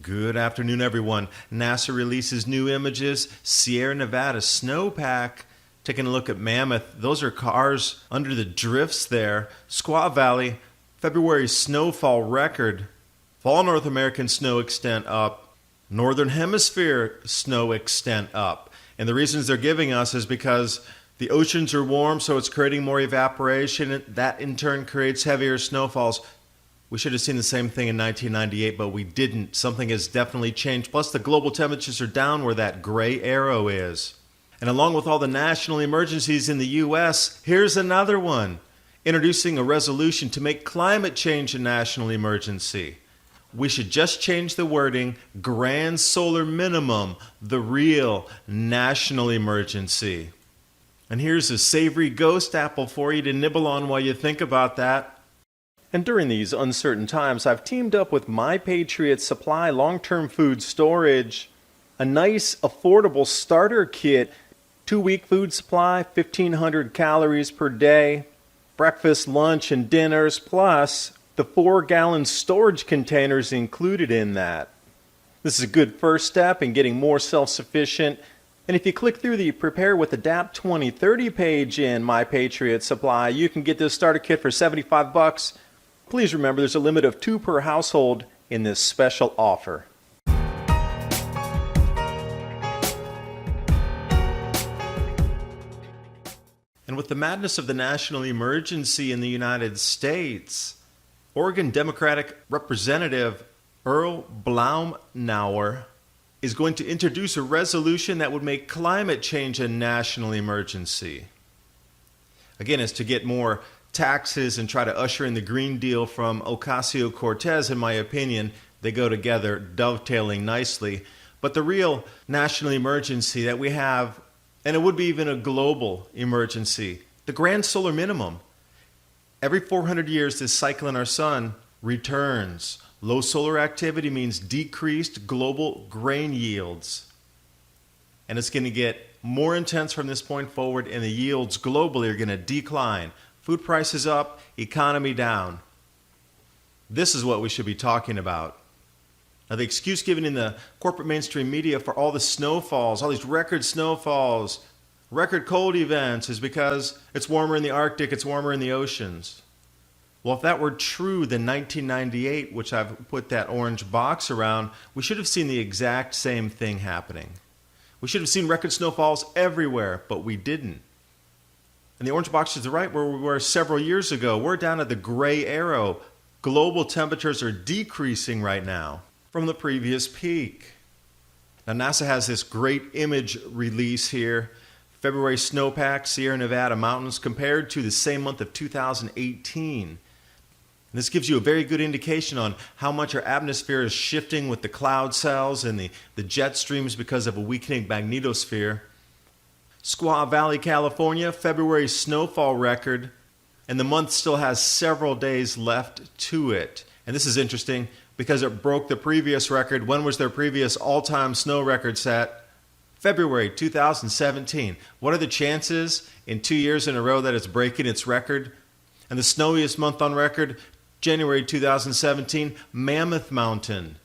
Good afternoon, everyone. NASA releases new images. Sierra Nevada snowpack. Taking a look at Mammoth. Those are cars under the drifts there. Squaw Valley, February snowfall record. Fall North American snow extent up. Northern hemisphere snow extent up. And the reasons they're giving us is because the oceans are warm, so it's creating more evaporation. That in turn creates heavier snowfalls. We should have seen the same thing in 1998, but we didn't. Something has definitely changed. Plus, the global temperatures are down where that gray arrow is. And along with all the national emergencies in the U.S., here's another one. Introducing a resolution to make climate change a national emergency. We should just change the wording, grand solar minimum, the real national emergency. And here's a savory ghost apple for you to nibble on while you think about that. And during these uncertain times, I've teamed up with My Patriot Supply long-term food storage. A nice, affordable starter kit, 2-week food supply, 1,500 calories per day, breakfast, lunch, and dinners, plus the 4-gallon storage containers included in that. This is a good first step in getting more self-sufficient. And if you click through the Prepare with Adapt 2030 page in My Patriot Supply, you can get this starter kit for $75. Please remember there's a limit of 2 per household in this special offer. And with the madness of the national emergency in the United States, Oregon Democratic Representative Earl Blaumnauer is going to introduce a resolution that would make climate change a national emergency. Again, it's to get more taxes and try to usher in the Green Deal from Ocasio-Cortez. In my opinion, they go together, dovetailing nicely. But the real national emergency that we have, and it would be even a global emergency, the grand solar minimum. Every 400 years, this cycle in our sun returns. Low solar activity means decreased global grain yields. And it's going to get more intense from this point forward, and the yields globally are going to decline. Food prices up, economy down. This is what we should be talking about. Now, the excuse given in the corporate mainstream media for all the snowfalls, all these record snowfalls, record cold events, is because it's warmer in the Arctic, it's warmer in the oceans. Well, if that were true, then 1998, which I've put that orange box around, we should have seen the exact same thing happening. We should have seen record snowfalls everywhere, but we didn't. And the orange box is right where we were several years ago. We're down at the gray arrow. Global temperatures are decreasing right now from the previous peak. Now, NASA has this great image release here. February snowpack, Sierra Nevada mountains compared to the same month of 2018. And this gives you a very good indication on how much our atmosphere is shifting with the cloud cells and the jet streams because of a weakening magnetosphere. Squaw Valley, California, February snowfall record, and the month still has several days left to it. And this is interesting because it broke the previous record. When was their previous all-time snow record set? February 2017. What are the chances in 2 years in a row that it's breaking its record? And the snowiest month on record, January 2017, Mammoth Mountain.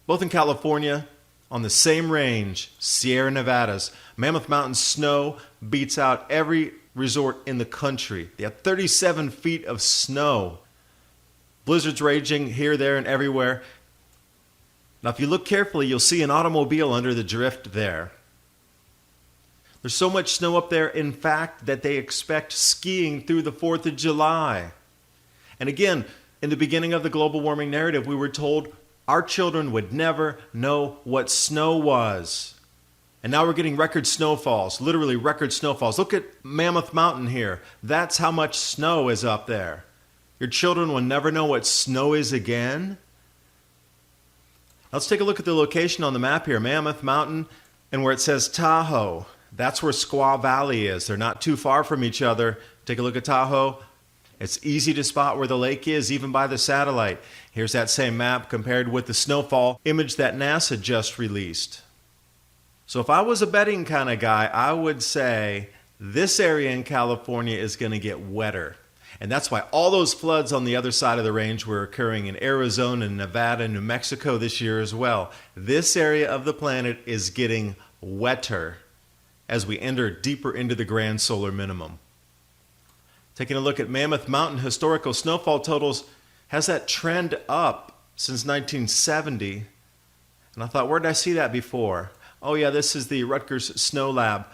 Both in California, on the same range, Sierra Nevadas. Mammoth Mountain snow beats out every resort in the country. They have 37 feet of snow. Blizzards raging here, there, and everywhere. Now, if you look carefully, you'll see an automobile under the drift there. There's so much snow up there, in fact, that they expect skiing through the 4th of July. And again, in the beginning of the global warming narrative, we were told our children would never know what snow was. And now we're getting record snowfalls, literally record snowfalls. Look at Mammoth Mountain here. That's how much snow is up there. Your children will never know what snow is again. Let's take a look at the location on the map here. Mammoth Mountain, and where it says Tahoe. That's where Squaw Valley is. They're not too far from each other. Take a look at Tahoe. It's easy to spot where the lake is, even by the satellite. Here's that same map compared with the snowfall image that NASA just released. So if I was a betting kind of guy, I would say this area in California is going to get wetter. And that's why all those floods on the other side of the range were occurring in Arizona, Nevada, New Mexico this year as well. This area of the planet is getting wetter as we enter deeper into the grand solar minimum. Taking a look at Mammoth Mountain historical snowfall totals, has that trend up since 1970. And I thought, where did I see that before? Oh yeah, this is the Rutgers Snow Lab.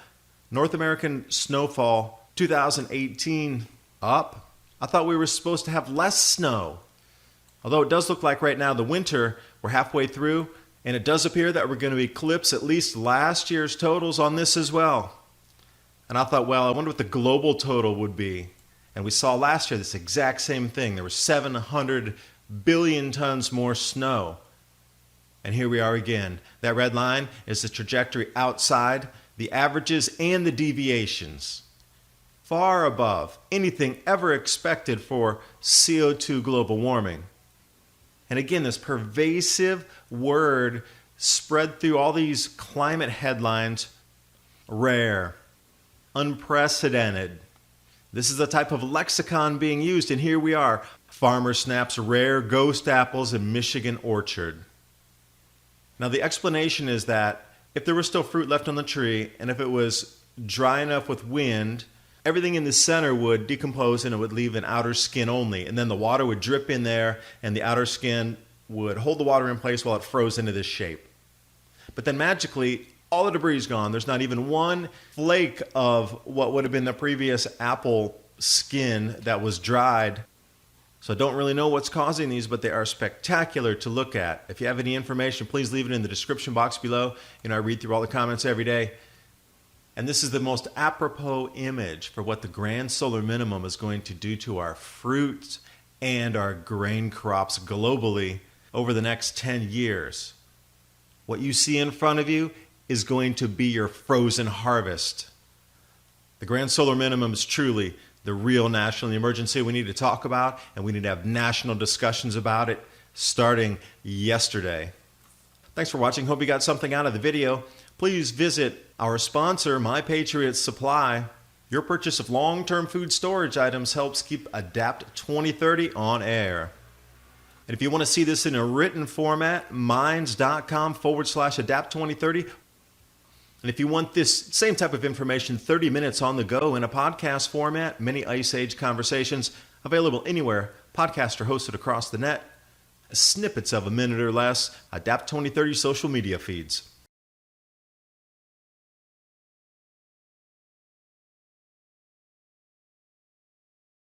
North American snowfall 2018 up. I thought we were supposed to have less snow. Although it does look like right now the winter, we're halfway through, and it does appear that we're going to eclipse at least last year's totals on this as well. And I thought, well, I wonder what the global total would be. And we saw last year this exact same thing. There was 700 billion tons more snow. And here we are again. That red line is the trajectory outside, the averages and the deviations. Far above anything ever expected for CO2 global warming. And again, this pervasive word spread through all these climate headlines: rare, unprecedented. This is the type of lexicon being used, and here we are. Farmer snaps rare ghost apples in Michigan orchard. Now the explanation is that if there was still fruit left on the tree, and if it was dry enough with wind, everything in the center would decompose and it would leave an outer skin only. And then the water would drip in there and the outer skin would hold the water in place while it froze into this shape. But then magically, all the debris is gone. There's not even one flake of what would have been the previous apple skin that was dried. So I don't really know what's causing these, but they are spectacular to look at. If you have any information, please leave it in the description box below. I read through all the comments every day. And this is the most apropos image for what the grand solar minimum is going to do to our fruits and our grain crops globally over the next 10 years. What you see in front of you is going to be your frozen harvest. The grand solar minimum is truly the real national emergency we need to talk about, and we need to have national discussions about it starting yesterday. Thanks for watching. Hope you got something out of the video. Please visit our sponsor, Patriot Supply. Your purchase of long-term food storage items helps keep ADAPT 2030 on air. And if you want to see this in a written format, minds.com/ADAPT 2030. And if you want this same type of information 30 minutes on the go in a podcast format, many Ice Age conversations available anywhere, podcasts are hosted across the net, snippets of a minute or less, ADAPT 2030 social media feeds.